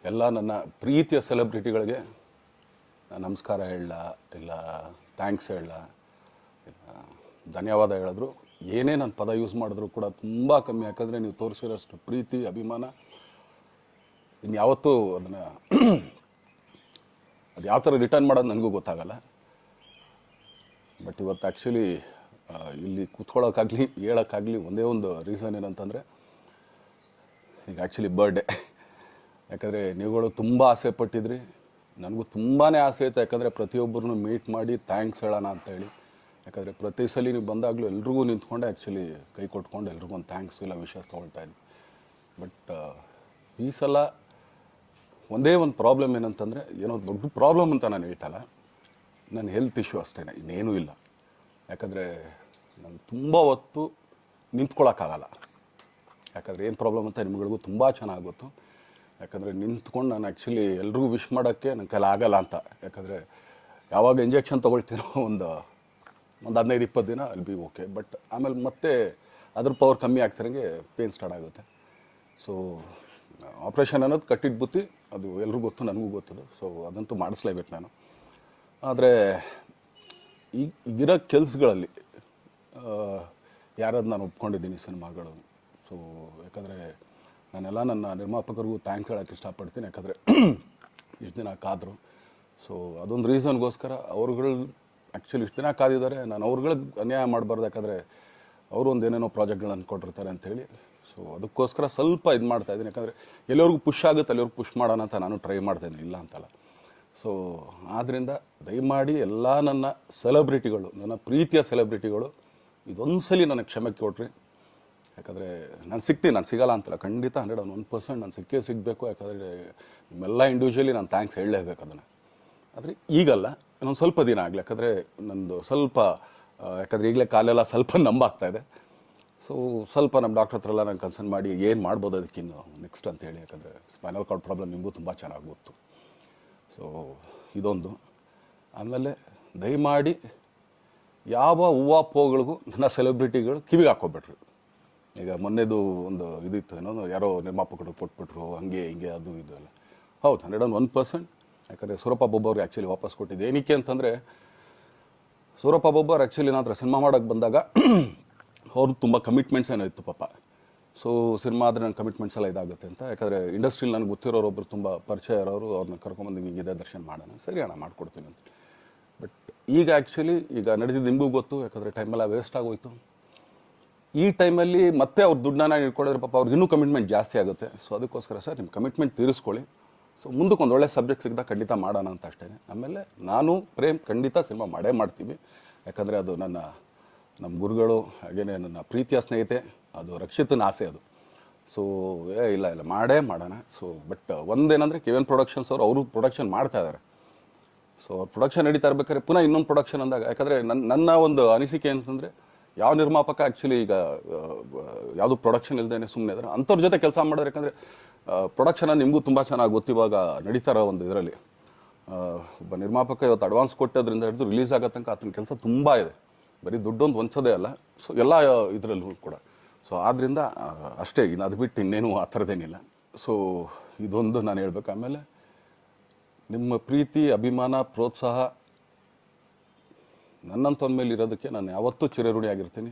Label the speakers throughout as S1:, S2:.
S1: ಎಲ್ಲ ನನ್ನ ಪ್ರೀತಿಯ ಸೆಲೆಬ್ರಿಟಿಗಳಿಗೆ ನಾನು ನಮಸ್ಕಾರ ಹೇಳಲ್ಲ, ಇಲ್ಲ ಥ್ಯಾಂಕ್ಸ್ ಹೇಳಲ್ಲ, ಇಲ್ಲ ಧನ್ಯವಾದ ಹೇಳಿದ್ರು, ಏನೇ ನಾನು ಪದ ಯೂಸ್ ಮಾಡಿದ್ರು ಕೂಡ ತುಂಬ ಕಮ್ಮಿ. ಯಾಕಂದರೆ ನೀವು ತೋರಿಸಿರೋಷ್ಟು ಪ್ರೀತಿ ಅಭಿಮಾನ ಇನ್ಯಾವತ್ತೂ ಅದನ್ನು ಅದು ಯಾವ ಥರ ರಿಟರ್ನ್ ಮಾಡೋದು ನನಗೂ ಗೊತ್ತಾಗಲ್ಲ. ಬಟ್ ಇವತ್ತು ಆ್ಯಕ್ಚುಲಿ ಇಲ್ಲಿ ಕೂತ್ಕೊಳ್ಳೋಕ್ಕಾಗಲಿ ಹೇಳೋಕ್ಕಾಗಲಿ ಒಂದೇ ಒಂದು ರೀಸನ್ ಏನಂತಂದರೆ, ಈಗ ಆ್ಯಕ್ಚುಲಿ ಬರ್ಡೇ. ಯಾಕಂದರೆ ನೀವುಗಳು ತುಂಬ ಆಸೆ ಪಟ್ಟಿದ್ರಿ, ನನಗೂ ತುಂಬಾ ಆಸೆ ಇತ್ತು. ಯಾಕಂದರೆ ಪ್ರತಿಯೊಬ್ಬರನ್ನು ಮೀಟ್ ಮಾಡಿ ಥ್ಯಾಂಕ್ಸ್ ಹೇಳೋಣ ಅಂತೇಳಿ. ಯಾಕಂದರೆ ಪ್ರತಿ ಸಲ ನೀವು ಬಂದಾಗಲೂ ಎಲ್ರಿಗೂ ನಿಂತ್ಕೊಂಡೆ ಆ್ಯಕ್ಚುಲಿ ಕೈ ಕೊಟ್ಕೊಂಡು ಎಲ್ರಿಗೂ ಒಂದು ಥ್ಯಾಂಕ್ಸ್ ಇಲ್ಲ ವಿಷಯ ತೊಗೊಳ್ತಾಯಿದ್ವಿ. ಬಟ್ ಈ ಸಲ ಒಂದೇ ಒಂದು ಪ್ರಾಬ್ಲಮ್ ಏನಂತಂದರೆ, ಏನೋ ದೊಡ್ಡ ಪ್ರಾಬ್ಲಮ್ ಅಂತ ನಾನು ಹೇಳ್ತಲ್ಲ, ನನ್ನ ಹೆಲ್ತ್ ಇಶ್ಯೂ ಅಷ್ಟೇ, ಇನ್ನೇನೂ ಇಲ್ಲ. ಯಾಕಂದರೆ ನಾನು ತುಂಬ ಹೊತ್ತು ನಿಂತ್ಕೊಳ್ಳೋಕ್ಕಾಗಲ್ಲ. ಯಾಕಂದರೆ ಏನು ಪ್ರಾಬ್ಲಮ್ ಅಂತ ನಿಮ್ಗಳಿಗೂ ತುಂಬ ಚೆನ್ನಾಗಿ ಗೊತ್ತು. ಯಾಕಂದರೆ ನಿಂತ್ಕೊಂಡು ನಾನು ಆ್ಯಕ್ಚುಲಿ ಎಲ್ರಿಗೂ ವಿಶ್ ಮಾಡೋಕ್ಕೆ ನನ್ನ ಕೈಲಿ ಆಗಲ್ಲ ಅಂತ. ಯಾಕಂದರೆ ಯಾವಾಗ ಇಂಜೆಕ್ಷನ್ ತೊಗೊಳ್ತೀನೋ ಒಂದು 15-20 ದಿನ ಅಲ್ಲಿ ಬಿ ಓಕೆ. ಬಟ್ ಆಮೇಲೆ ಮತ್ತೆ ಅದ್ರ ಪವರ್ ಕಮ್ಮಿ ಆಗ್ತಿರಂಗೆ ಪೇನ್ ಸ್ಟಾರ್ಟ್ ಆಗುತ್ತೆ. ಸೊ ಆಪ್ರೇಷನ್ ಅನ್ನೋದು ಕಟ್ಟಿಟ್ಟು ಬುತ್ತಿ, ಅದು ಎಲ್ರಿಗೂ ಗೊತ್ತು, ನನಗೂ ಗೊತ್ತದು. ಸೊ ಅದಂತೂ ಮಾಡಿಸ್ಲೇಬೇಕು ನಾನು. ಆದರೆ ಈಗಿರೋ ಕೆಲಸಗಳಲ್ಲಿ ಯಾರಾದ್ರು ನಾನು ಒಪ್ಕೊಂಡಿದ್ದೀನಿ ಸಿನಿಮಾಗಳು. ಸೊ ಯಾಕಂದರೆ ನಾನೆಲ್ಲ ನನ್ನ ನಿರ್ಮಾಪಕರಿಗೂ ಥ್ಯಾಂಕ್ಸ್ ಹೇಳೋಕ್ಕೆ ಇಷ್ಟಪಡ್ತೀನಿ. ಯಾಕಂದರೆ ಇಷ್ಟು ದಿನ ಕಾದರು. ಸೊ ಅದೊಂದು ರೀಸನ್ಗೋಸ್ಕರ ಅವ್ರುಗಳು ಆ್ಯಕ್ಚುಲಿ ಇಷ್ಟು ದಿನ ಕಾದಿದ್ದಾರೆ. ನಾನು ಅವ್ರುಗಳಿಗೆ ಅನ್ಯಾಯ ಮಾಡಬಾರ್ದು. ಯಾಕಂದರೆ ಅವರು ಒಂದು ಏನೇನೋ ಪ್ರಾಜೆಕ್ಟ್ಗಳನ್ನು ಕೊಟ್ಟಿರ್ತಾರೆ ಅಂಥೇಳಿ. ಸೊ ಅದಕ್ಕೋಸ್ಕರ ಸ್ವಲ್ಪ ಇದು ಮಾಡ್ತಾಯಿದ್ದೀನಿ. ಯಾಕಂದರೆ ಎಲ್ಲಿವರೆಗೂ ಪುಷ್ ಆಗುತ್ತೆ ಅಲ್ಲಿವರೆಗೂ ಪುಷ್ ಮಾಡೋಣ ಅಂತ ನಾನು ಟ್ರೈ ಮಾಡ್ತಾಯಿದ್ದೀನಿ, ಇಲ್ಲ ಅಂತಲ್ಲ. ಸೊ ಆದ್ದರಿಂದ ದಯಮಾಡಿ ಎಲ್ಲ ನನ್ನ ಸೆಲೆಬ್ರಿಟಿಗಳು, ನನ್ನ ಪ್ರೀತಿಯ ಸೆಲೆಬ್ರಿಟಿಗಳು, ಇದೊಂದು ಸಲ ನನಗೆ ಕ್ಷಮೆ ಕೊಟ್ರಿ. ಯಾಕಂದರೆ ನಾನು ಸಿಗ್ತೀನಿ, ನಾನು ಸಿಗಲ್ಲ ಅಂತಲ್ಲ, ಖಂಡಿತ 101% ನಾನು ಸಿಕ್ಕೇ ಸಿಗಬೇಕು. ಯಾಕಂದರೆ ನಿಮ್ಮೆಲ್ಲ ಇಂಡಿವಿಜುವಲಿ ನಾನು ಥ್ಯಾಂಕ್ಸ್ ಹೇಳಲೇಬೇಕು ಅದನ್ನು. ಆದರೆ ಈಗಲ್ಲ, ಇನ್ನೊಂದು ಸ್ವಲ್ಪ ದಿನ ಆಗಲಿ. ಯಾಕಂದರೆ ನಂದು ಸ್ವಲ್ಪ ಯಾಕಂದರೆ ಈಗಲೇ ಕಾಲೆಲ್ಲ ಸ್ವಲ್ಪ ನಂಬಾಗ್ತಾಯಿದೆ. ಸೊ ಸ್ವಲ್ಪ ನಮ್ಮ ಡಾಕ್ಟರ್ ಹತ್ರ ಎಲ್ಲ ನಾನು ಕನ್ಸರ್ನ್ ಮಾಡಿ ಏನು ಮಾಡ್ಬೋದು ಅದಕ್ಕಿನ್ನು ನೆಕ್ಸ್ಟ್ ಅಂತೇಳಿ. ಯಾಕಂದರೆ ಸ್ಪೈನಲ್ ಕಾರ್ಡ್ ಪ್ರಾಬ್ಲಮ್ ನಿಮಗೂ ತುಂಬ ಚೆನ್ನಾಗಿ ಗೊತ್ತು. ಸೊ ಇದೊಂದು. ಆಮೇಲೆ ದಯಮಾಡಿ ಯಾವ ಹೂವಾಪೋಗಳಿಗೂ ನನ್ನ ಸೆಲೆಬ್ರಿಟಿಗಳು ಕಿವಿಗೆ ಹಾಕ್ಕೊಬಿಟ್ರು. ಈಗ ಮೊನ್ನೆದು ಒಂದು ಇದಿತ್ತು, ಏನೋ ಯಾರೋ ನಿರ್ಮಾಪಕರು ಕೊಟ್ಬಿಟ್ರು, ಹಂಗೆ ಹಿಂಗೆ ಅದು ಇದು ಎಲ್ಲ. ಹೌದು, 101%. ಯಾಕಂದರೆ ಸೂರಪ್ಪ ಬೊಬ್ಬ ಅವ್ರಿಗೆ ಆ್ಯಕ್ಚುಲಿ ವಾಪಸ್ ಕೊಟ್ಟಿದ್ದೆ. ಏನಕ್ಕೆ ಅಂತಂದರೆ, ಸೂರಪ್ಪ ಬೊಬ್ಬ ಅವ್ರು ಆ್ಯಕ್ಚುಲಿ ನನ್ನ ಹತ್ರ ಸಿನಿಮಾ ಮಾಡೋಕ್ಕೆ ಬಂದಾಗ ಅವ್ರದ್ದು ತುಂಬ ಕಮಿಟ್ಮೆಂಟ್ಸ್ ಏನೋ ಇತ್ತು ಪಾಪ. ಸೊ ಸಿನಿಮಾ ಆದರೆ ನನ್ನ ಕಮಿಟ್ಮೆಂಟ್ಸ್ ಎಲ್ಲ ಇದಾಗುತ್ತೆ ಅಂತ. ಯಾಕಂದರೆ ಇಂಡಸ್ಟ್ರಿಲಿ ನನಗೆ ಗೊತ್ತಿರೋರೊಬ್ಬರು ತುಂಬ ಪರಿಚಯ ಇರೋರು, ಅವ್ರನ್ನ ಕರ್ಕೊಂಬಂದು ಹಿಂಗಿದೆ ದರ್ಶನ ಮಾಡೋಣ, ಸರಿ ಅಣ್ಣ ಮಾಡ್ಕೊಡ್ತೀನಿ ಅಂತ. ಬಟ್ ಈಗ ಆ್ಯಕ್ಚುಲಿ ಈಗ ನಡೆದಿದ್ದು ನಿಮಗೂ ಗೊತ್ತು. ಯಾಕಂದರೆ ಟೈಮೆಲ್ಲ ವೇಸ್ಟ್ ಆಗೋಯ್ತು. ಈ ಟೈಮಲ್ಲಿ ಮತ್ತೆ ಅವ್ರ ದುಡ್ಡನ್ನ ಇಟ್ಕೊಂಡಿದ್ರೆ ಪಾಪ ಅವ್ರಿಗೆ ಇನ್ನೂ ಕಮಿಟ್ಮೆಂಟ್ ಜಾಸ್ತಿ ಆಗುತ್ತೆ. ಸೊ ಅದಕ್ಕೋಸ್ಕರ ಸರ್ ನಿಮ್ಮ ಕಮಿಟ್ಮೆಂಟ್ ತೀರಿಸ್ಕೊಳ್ಳಿ. ಸೊ ಮುಂದಕ್ಕೆ ಒಂದು ಒಳ್ಳೆ ಸಬ್ಜೆಕ್ಟ್ ಸಿಗ್ದಾಗ ಖಂಡಿತ ಮಾಡೋಣ ಅಂತ ಅಷ್ಟೇ. ಆಮೇಲೆ ನಾನು ಪ್ರೇಮ್ ಖಂಡಿತ ಸಿನಿಮಾ ಮಾಡೇ ಮಾಡ್ತೀವಿ. ಯಾಕಂದರೆ ಅದು ನಮ್ಮ ಗುರುಗಳು, ಹಾಗೆಯೇ ನನ್ನ ಪ್ರೀತಿಯ ಸ್ನೇಹಿತೆ, ಅದು ರಕ್ಷಿತನ ಆಸೆ ಅದು. ಸೊ ಇಲ್ಲ ಮಾಡೇ ಮಾಡೋಣ. ಸೊ ಬಟ್ ಒಂದೇನಂದರೆ KVN ಪ್ರೊಡಕ್ಷನ್ಸ್ ಅವರು ಪ್ರೊಡಕ್ಷನ್ ಮಾಡ್ತಾ ಇದ್ದಾರೆ. ಸೊ ಅವ್ರು ಪ್ರೊಡಕ್ಷನ್ ನಡೀತಾ ಇರ್ಬೇಕಾದ್ರೆ ಪುನಃ ಇನ್ನೊಂದು ಪ್ರೊಡಕ್ಷನ್ ಅಂದಾಗ, ಯಾಕಂದರೆ ನನ್ನ ಒಂದು ಅನಿಸಿಕೆ ಅಂತಂದರೆ, ಯಾವ ನಿರ್ಮಾಪಕ ಆ್ಯಕ್ಚುಲಿ ಈಗ ಯಾವುದು ಪ್ರೊಡಕ್ಷನ್ ಇಲ್ಲದೇ ಸುಮ್ಮನೆ ಇದ್ದಾರೆ ಅಂಥವ್ರ ಜೊತೆ ಕೆಲಸ ಮಾಡಿದ್ರೆ. ಯಾಕಂದರೆ ಪ್ರೊಡಕ್ಷನ್ ನಿಮಗೂ ತುಂಬ ಚೆನ್ನಾಗಿ ಗೊತ್ತು. ಇವಾಗ ನಡೀತಾ ಇರೋ ಒಂದು ಇದರಲ್ಲಿ ಒಬ್ಬ ನಿರ್ಮಾಪಕ ಇವತ್ತು ಅಡ್ವಾನ್ಸ್ ಕೊಟ್ಟೋದ್ರಿಂದ ಹಿಡಿದು ರಿಲೀಸ್ ಆಗೋ ತನಕ ಆತನ ಕೆಲಸ ತುಂಬ ಇದೆ. ಬರೀ ದುಡ್ಡೊಂದು ಹೊಂಚೋದೇ ಅಲ್ಲ, ಸೊ ಎಲ್ಲ ಇದರಲ್ಲೂ ಕೂಡ. ಸೊ ಆದ್ದರಿಂದ ಅಷ್ಟೇ, ಇನ್ನು ಅದು ಬಿಟ್ಟು ಇನ್ನೇನು ಆ ಥರದ್ದೇನಿಲ್ಲ. ಸೊ ಇದೊಂದು ನಾನು ಹೇಳ್ಬೇಕು. ಆಮೇಲೆ ನಿಮ್ಮ ಪ್ರೀತಿ, ಅಭಿಮಾನ, ಪ್ರೋತ್ಸಾಹ ನನ್ನಂಥವ್ರ ಮೇಲೆ ಇರೋದಕ್ಕೆ ನಾನು ಯಾವತ್ತೂ ಚಿರಋಣಿಯಾಗಿರ್ತೀನಿ.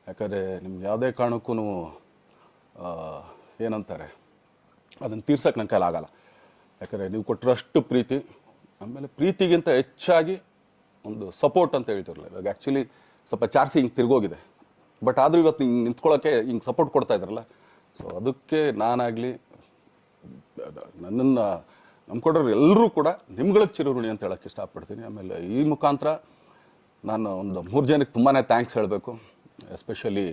S1: ಯಾಕಂದರೆ ನಿಮ್ಗೆ ಯಾವುದೇ ಕಾರಣಕ್ಕೂ ಏನಂತಾರೆ ಅದನ್ನು ತೀರ್ಸೋಕ್ಕೆ ನನ್ನ ಕೈಲಾಗಲ್ಲ. ಯಾಕಂದರೆ ನೀವು ಕೊಟ್ಟಿರೋಷ್ಟು ಪ್ರೀತಿ, ಆಮೇಲೆ ಪ್ರೀತಿಗಿಂತ ಹೆಚ್ಚಾಗಿ ಒಂದು ಸಪೋರ್ಟ್ ಅಂತ ಹೇಳ್ತಿರಲ್ಲ. ಇವಾಗ ಆ್ಯಕ್ಚುಲಿ ಸ್ವಲ್ಪ ಚಾರ್ಜ್ ಹಿಂಗೆ ತಿರ್ಗೋಗಿದೆ. ಬಟ್ ಆದರೂ ಇವತ್ತು ಹಿಂಗೆ ನಿಂತ್ಕೊಳ್ಳೋಕ್ಕೆ ಹಿಂಗೆ ಸಪೋರ್ಟ್ ಕೊಡ್ತಾ ಇದ್ದಾರಲ್ಲ. ಸೊ ಅದಕ್ಕೆ ನಾನಾಗಲಿ ನನ್ನನ್ನು ನಂಬ್ಕೊಡೋರು ಎಲ್ಲರೂ ಕೂಡ ನಿಮ್ಗಳಿಗೆ ಚಿರಋಣಿ ಅಂತ ಹೇಳೋಕ್ಕೆ ಇಷ್ಟಪಡ್ತೀನಿ. ಆಮೇಲೆ ಈ ಮುಖಾಂತರ ನಾನು ಒಂದು 3 ಜನಕ್ಕೆ ತುಂಬಾ ಥ್ಯಾಂಕ್ಸ್ ಹೇಳಬೇಕು. ಎಸ್ಪೆಷಲಿ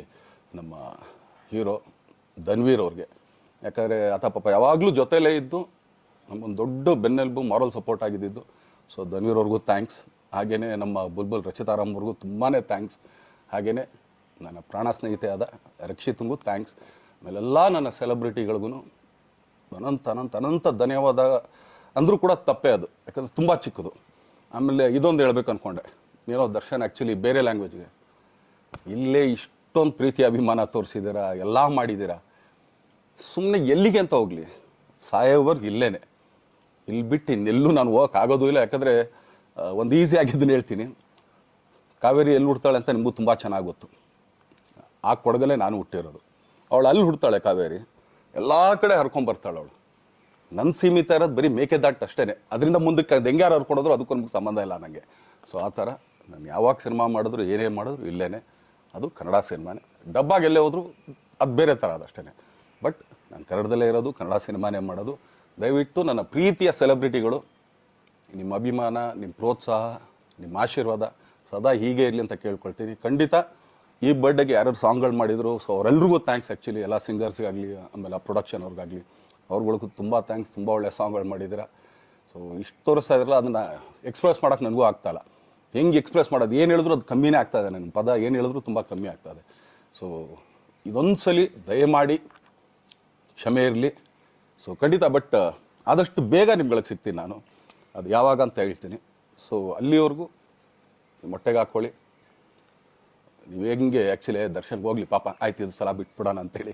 S1: ನಮ್ಮ ಹೀರೋ ಧನ್ವೀರ್ ಅವ್ರಿಗೆ. ಯಾಕಂದರೆ ಆತ ಪಾಪ ಯಾವಾಗಲೂ ಜೊತೆಯಲ್ಲೇ ಇದ್ದು ನಮಗೊಂದು ದೊಡ್ಡ ಬೆನ್ನೆಲುಬು, ಮಾರಲ್ ಸಪೋರ್ಟ್ ಆಗಿದ್ದು. ಸೊ ಧನ್ವೀರ್ ಅವ್ರಿಗೂ ಥ್ಯಾಂಕ್ಸ್. ಹಾಗೆಯೇ ನಮ್ಮ ಬುಲ್ಬುಲ್ ರಚಿತಾರಾಮ್ ಅವ್ರಿಗೂ ತುಂಬಾ ಥ್ಯಾಂಕ್ಸ್. ಹಾಗೆಯೇ ನನ್ನ ಪ್ರಾಣ ಸ್ನೇಹಿತೆ ಆದ ರಕ್ಷಿತಂಗೂ ಥ್ಯಾಂಕ್ಸ್. ಆಮೇಲೆಲ್ಲ ನನ್ನ ಸೆಲೆಬ್ರಿಟಿಗಳಿಗೂ ಅನಂತ ಧನ್ಯವಾದ ಅಂದರೂ ಕೂಡ ತಪ್ಪೇ ಅದು. ಯಾಕಂದರೆ ತುಂಬ ಚಿಕ್ಕದು. ಆಮೇಲೆ ಇದೊಂದು ಹೇಳ್ಬೇಕು ಅಂದ್ಕೊಂಡೆ, ಏನೋ ದರ್ಶನ್ ಆ್ಯಕ್ಚುಲಿ ಬೇರೆ ಲ್ಯಾಂಗ್ವೇಜ್ಗೆ ಇಲ್ಲೇ ಇಷ್ಟೊಂದು ಪ್ರೀತಿ ಅಭಿಮಾನ ತೋರಿಸಿದ್ದೀರಾ, ಎಲ್ಲ ಮಾಡಿದ್ದೀರಾ, ಸುಮ್ಮನೆ ಎಲ್ಲಿಗೆ ಅಂತ ಹೋಗಲಿ. ಸಾಯೋವರೆಗೆ ಇಲ್ಲೇನೆ, ಇಲ್ಲಿ ಬಿಟ್ಟು ಇನ್ನೆಲ್ಲೂ ನಾನು ಹೋಗೋಕ್ಕಾಗೋದು ಇಲ್ಲ. ಯಾಕಂದರೆ ಒಂದು ಈಸಿ ಆಗಿದ್ದನ್ನು ಹೇಳ್ತೀನಿ, ಕಾವೇರಿ ಎಲ್ಲಿ ಹುಡ್ತಾಳೆ ಅಂತ ನಿಮಗೂ ತುಂಬ ಚೆನ್ನಾಗಿ ಗೊತ್ತು. ಆ ಕೊಡಗಲ್ಲೇ ನಾನು ಹುಟ್ಟಿರೋದು. ಅವಳು ಅಲ್ಲಿ ಹುಡ್ತಾಳೆ ಕಾವೇರಿ, ಎಲ್ಲ ಕಡೆ ಹರ್ಕೊಂಬರ್ತಾಳೆ ಅವಳು. ನನ್ನ ಸೀಮಿತ ಇರೋದು ಬರೀ ಮೇಕೆದಾಟು ಅಷ್ಟೇ, ಅದರಿಂದ ಮುಂದಕ್ಕೆ ಅದು ಹೆಂಗೆ ಯಾರು ಹರ್ಕೊಡೋದ್ರು ಅದಕ್ಕೂ ನಮ್ಗೆ ಸಂಬಂಧ ಇಲ್ಲ ನನಗೆ. ಸೊ ಆ ಥರ ನಾನು ಯಾವಾಗ ಸಿನಿಮಾ ಮಾಡಿದ್ರು ಏನೇನು ಮಾಡಿದ್ರು ಇಲ್ಲೇ, ಅದು ಕನ್ನಡ ಸಿನಿಮಾನೇ. ಡಬ್ಬಾಗಿ ಎಲ್ಲೇ ಹೋದ್ರು ಅದು ಬೇರೆ ಥರ ಅದಷ್ಟೇ. ಬಟ್ ನಾನು ಕನ್ನಡದಲ್ಲೇ ಇರೋದು, ಕನ್ನಡ ಸಿನಿಮಾನೇ ಮಾಡೋದು. ದಯವಿಟ್ಟು ನನ್ನ ಪ್ರೀತಿಯ ಸೆಲೆಬ್ರಿಟಿಗಳು, ನಿಮ್ಮ ಅಭಿಮಾನ, ನಿಮ್ಮ ಪ್ರೋತ್ಸಾಹ, ನಿಮ್ಮ ಆಶೀರ್ವಾದ ಸದಾ ಹೀಗೆ ಇರಲಿ ಅಂತ ಕೇಳ್ಕೊಳ್ತೀನಿ. ಖಂಡಿತ ಈ ಬರ್ಡೇಗೆ ಯಾರು ಸಾಂಗ್ಗಳು ಮಾಡಿದರು, ಸೊ ಅವರೆಲ್ರಿಗೂ ಥ್ಯಾಂಕ್ಸ್. ಆ್ಯಕ್ಚುಲಿ ಎಲ್ಲ ಸಿಂಗರ್ಸ್ಗಾಗಲಿ, ಆಮೇಲೆ ಆ ಪ್ರೊಡಕ್ಷನ್ ಅವ್ರಿಗಾಗಲಿ, ಅವ್ರುಗಳಿಗೂ ತುಂಬ ಥ್ಯಾಂಕ್ಸ್. ತುಂಬ ಒಳ್ಳೆಯ ಸಾಂಗ್ಗಳು ಮಾಡಿದ್ದೀರ. ಸೊ ಇಷ್ಟು ತೋರಿಸ್ತಾ ಇದ್ರಲ್ಲ, ಅದನ್ನು ಎಕ್ಸ್ಪ್ರೆಸ್ ಮಾಡೋಕ್ಕೆ ನನಗೂ ಆಗ್ತಾಯಿಲ್ಲ. ಹೆಂಗೆ ಎಕ್ಸ್ಪ್ರೆಸ್ ಮಾಡೋದು, ಏನು ಹೇಳಿದ್ರು ಅದು ಕಮ್ಮಿನೇ ಆಗ್ತಾಯಿದೆ. ನನ್ನ ಪದ ಏನು ಹೇಳಿದ್ರು ತುಂಬ ಕಮ್ಮಿ ಆಗ್ತಾಯಿದೆ. ಸೊ ಇದೊಂದು ಸಲ ದಯಮಾಡಿ ಕ್ಷಮೆ ಇರಲಿ. ಸೊ ಖಂಡಿತ, ಬಟ್ ಆದಷ್ಟು ಬೇಗ ನಿಮ್ಗಳಿಗೆ ಸಿಗ್ತೀನಿ ನಾನು. ಅದು ಯಾವಾಗ ಅಂತ ಹೇಳ್ತೀನಿ. ಸೊ ಅಲ್ಲಿವರೆಗೂ ಮೊಟ್ಟೆಗೆ ಹಾಕ್ಕೊಳ್ಳಿ. ನೀವು ಹೆಂಗೆ ಆ್ಯಕ್ಚುಲಿ ದರ್ಶನ್ಗೆ ಹೋಗಲಿ ಪಾಪ, ಆಯ್ತು ಇದು ಸಲ ಬಿಟ್ಬಿಡೋಣ ಅಂತೇಳಿ